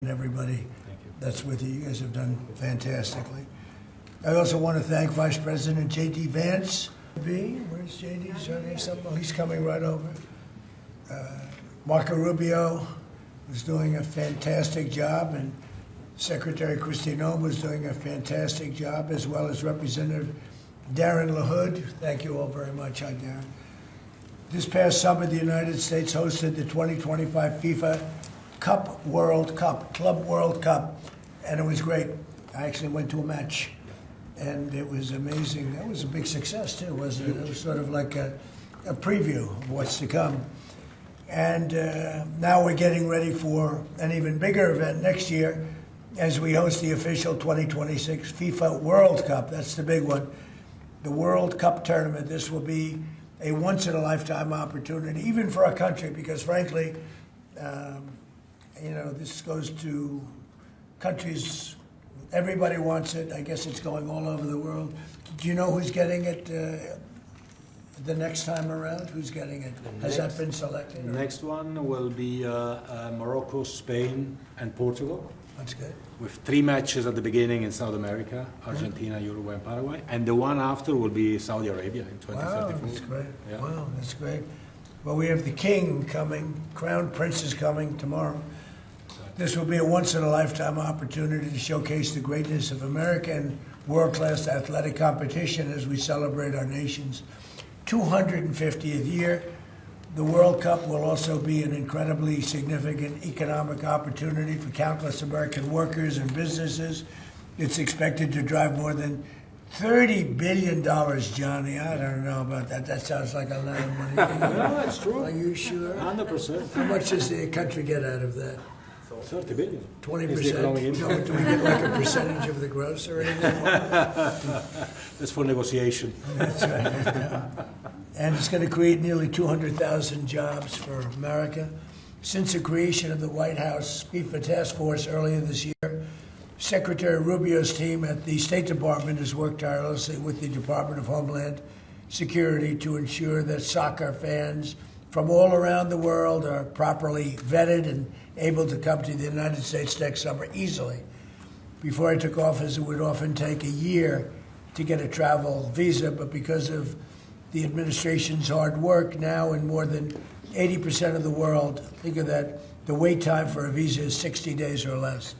and everybody that's with you. You guys have done fantastically. I also want to thank Vice President J.D. Vance. Where's J.D.? He's coming right over. Marco Rubio was doing a fantastic job, and Secretary Noem was doing a fantastic job, as well as Representative Darren LaHood. Thank you all very much. Hi, Darren. This past summer, the United States hosted the 2025 FIFA Club World Cup, and it was great. I actually went to a match, and it was amazing. That was a big success, too, wasn't it? It was sort of like a preview of what's to come. And now we're getting ready for an even bigger event next year as we host the official 2026 FIFA World Cup. That's the big one. The World Cup tournament. This will be a once-in-a-lifetime opportunity, even for our country, because frankly, this goes to countries, everybody wants it. I guess it's going all over the world. Do you know who's getting it the next time around? Who's getting it? Has that been selected? The next one will be Morocco, Spain, and Portugal. That's good. With 3 matches at the beginning in South America, Argentina, Uruguay, and Paraguay. And the one after will be Saudi Arabia in 2034. Wow, that's great. Yeah. Wow, that's great. Well, we have the king coming, Crown Prince is coming tomorrow. This will be a once-in-a-lifetime opportunity to showcase the greatness of American world-class athletic competition as we celebrate our nation's 250th year. The World Cup will also be an incredibly significant economic opportunity for countless American workers and businesses. It's expected to drive more than $30 billion, Johnny. I don't know about that. That sounds like a lot of money. No, that's true. Are you sure? 100%. How much does the country get out of that? 30 billion. 20%? No, do we get like a percentage of the gross or anything? That's for negotiation. That's right. Yeah. And it's going to create nearly 200,000 jobs for America. Since the creation of the White House FIFA Task Force earlier this year, Secretary Rubio's team at the State Department has worked tirelessly with the Department of Homeland Security to ensure that soccer fans from all around the world are properly vetted and able to come to the United States next summer easily. Before I took office, it would often take a year to get a travel visa, but because of the administration's hard work, now in more than 80% of the world, think of that, the wait time for a visa is 60 days or less.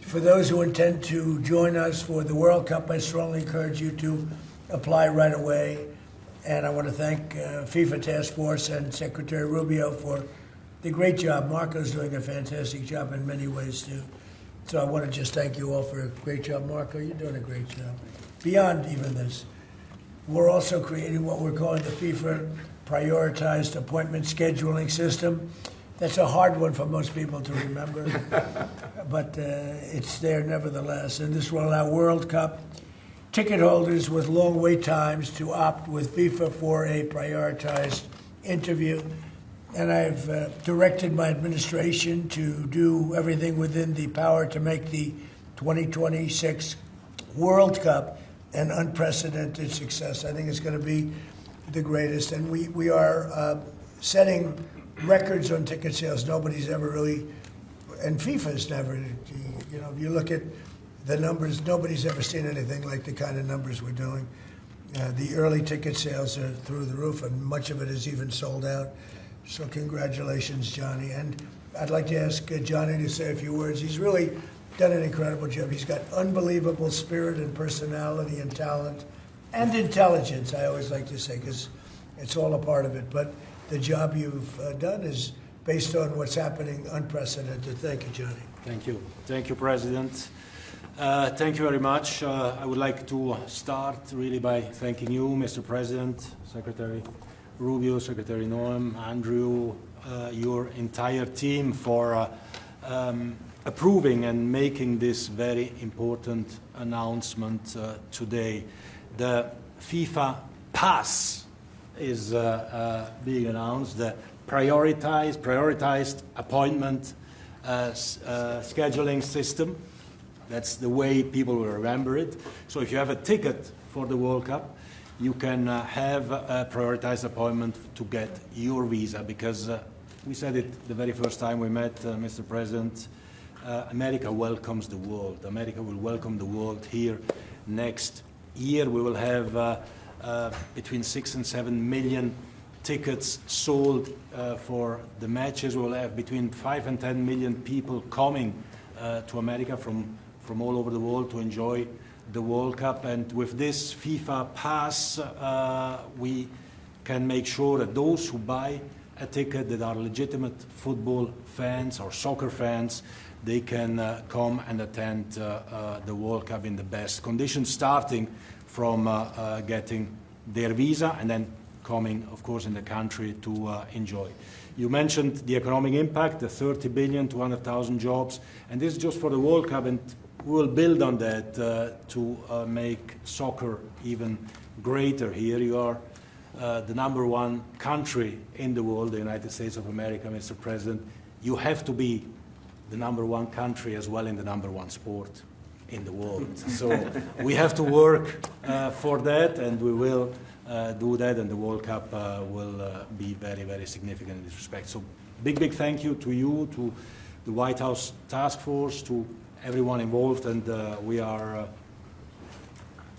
For those who intend to join us for the World Cup, I strongly encourage you to apply right away. And I want to thank FIFA Task Force and Secretary Rubio for the great job. Marco's doing a fantastic job in many ways, too. So I want to just thank you all for a great job. Marco, you're doing a great job. Beyond even this, we're also creating what we're calling the FIFA Prioritized Appointment Scheduling System. That's a hard one for most people to remember, but it's there nevertheless. And this will allow World Cup ticket holders with long wait times to opt with FIFA for a prioritized interview. And I've directed my administration to do everything within the power to make the 2026 World Cup an unprecedented success. I think it's going to be the greatest. And we are setting records on ticket sales. Nobody's ever really, and FIFA's never, if you look at the numbers, nobody's ever seen anything like the kind of numbers we're doing. The early ticket sales are through the roof, and much of it is even sold out. So congratulations, Johnny. And I'd like to ask Johnny to say a few words. He's really done an incredible job. He's got unbelievable spirit and personality and talent and intelligence, I always like to say, because it's all a part of it. But the job you've done is based on what's happening, unprecedented. Thank you, Johnny. Thank you. Thank you, President. Thank you very much. I would like to start really by thanking you, Mr. President, Secretary Rubio, Secretary Noem, Andrew, your entire team for approving and making this very important announcement today. The FIFA Pass is being announced, the prioritized appointment scheduling system. That's the way people will remember it. So if you have a ticket for the World Cup, you can have a prioritized appointment to get your visa, because we said it the very first time we met, Mr. President, America welcomes the world. America will welcome the world here next year. We will have between 6 and 7 million tickets sold for the matches. We will have between 5 and 10 million people coming to America from all over the world to enjoy the World Cup. And with this FIFA pass, we can make sure that those who buy a ticket that are legitimate football fans or soccer fans, they can come and attend the World Cup in the best conditions, starting from getting their visa and then coming, of course, in the country to enjoy. You mentioned the economic impact, the 30 billion, 200,000 jobs, and this is just for the World Cup, and we will build on that to make soccer even greater here. You are the #1 country in the world, the United States of America, Mr. President. You have to be the #1 country as well in the #1 sport in the world. So we have to work for that, and we will do that, and the World Cup will be very, very significant in this respect. So big thank you to you, to the White House Task Force, to everyone involved, and we are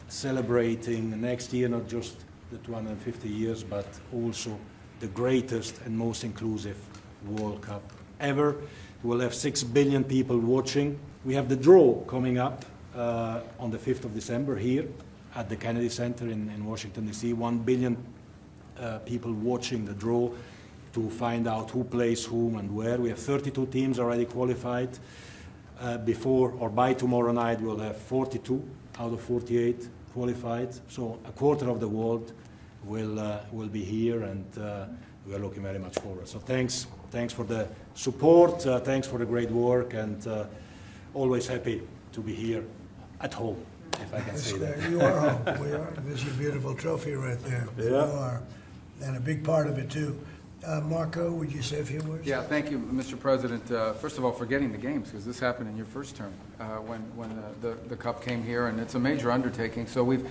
celebrating next year not just the 250 years, but also the greatest and most inclusive World Cup ever. We'll have 6 billion people watching. We have the draw coming up on the 5th of December here at the Kennedy Center in Washington, D.C. 1 billion people watching the draw to find out who plays whom and where. We have 32 teams already qualified. Before or by tomorrow night, we'll have 42 out of 48 qualified. So a quarter of the world will be here, and we are looking very much forward. So thanks for the support, thanks for the great work, and always happy to be here at home, if I can say that. You are home. We are. There's your beautiful trophy right there. Yeah. You are. And a big part of it, too. Marco, would you say a few words? Yeah, thank you, Mr. President. First of all, for getting the games, because this happened in your first term when the Cup came here, and it's a major undertaking. So we've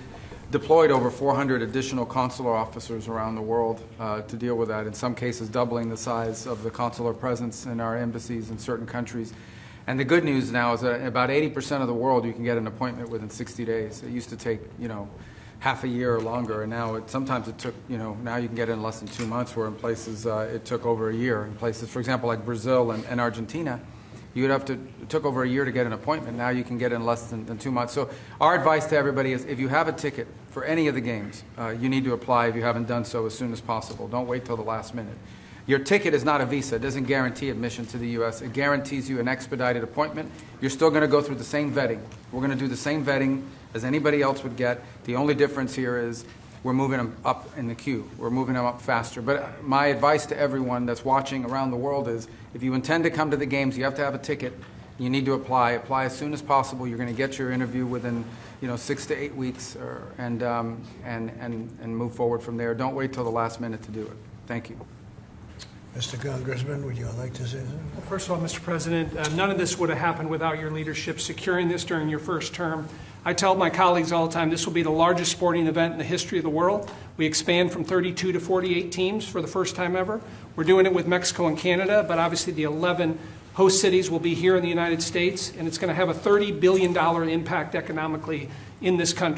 deployed over 400 additional consular officers around the world to deal with that, in some cases doubling the size of the consular presence in our embassies in certain countries. And the good news now is that about 80% of the world you can get an appointment within 60 days. It used to take, half a year or longer, and now sometimes it took, now you can get it in less than 2 months, where in places it took over a year. In places, for example, like Brazil and Argentina, it took over a year to get an appointment. Now you can get it in less than 2 months. So our advice to everybody is, if you have a ticket for any of the games, you need to apply if you haven't done so as soon as possible. Don't wait till the last minute. Your ticket is not a visa. It doesn't guarantee admission to the U.S. It guarantees you an expedited appointment. You're still going to go through the same vetting. We're going to do the same vetting as anybody else would get. The only difference here is we're moving them up in the queue. We're moving them up faster. But my advice to everyone that's watching around the world is, if you intend to come to the games, you have to have a ticket. You need to apply. Apply as soon as possible. You're going to get your interview within 6 to 8 weeks, and move forward from there. Don't wait till the last minute to do it. Thank you. Mr. Congressman, would you like to say something? Well, first of all, Mr. President, none of this would have happened without your leadership securing this during your first term. I tell my colleagues all the time, this will be the largest sporting event in the history of the world. We expand from 32 to 48 teams for the first time ever. We're doing it with Mexico and Canada, but obviously the 11 host cities will be here in the United States, and it's going to have a $30 billion impact economically in this country.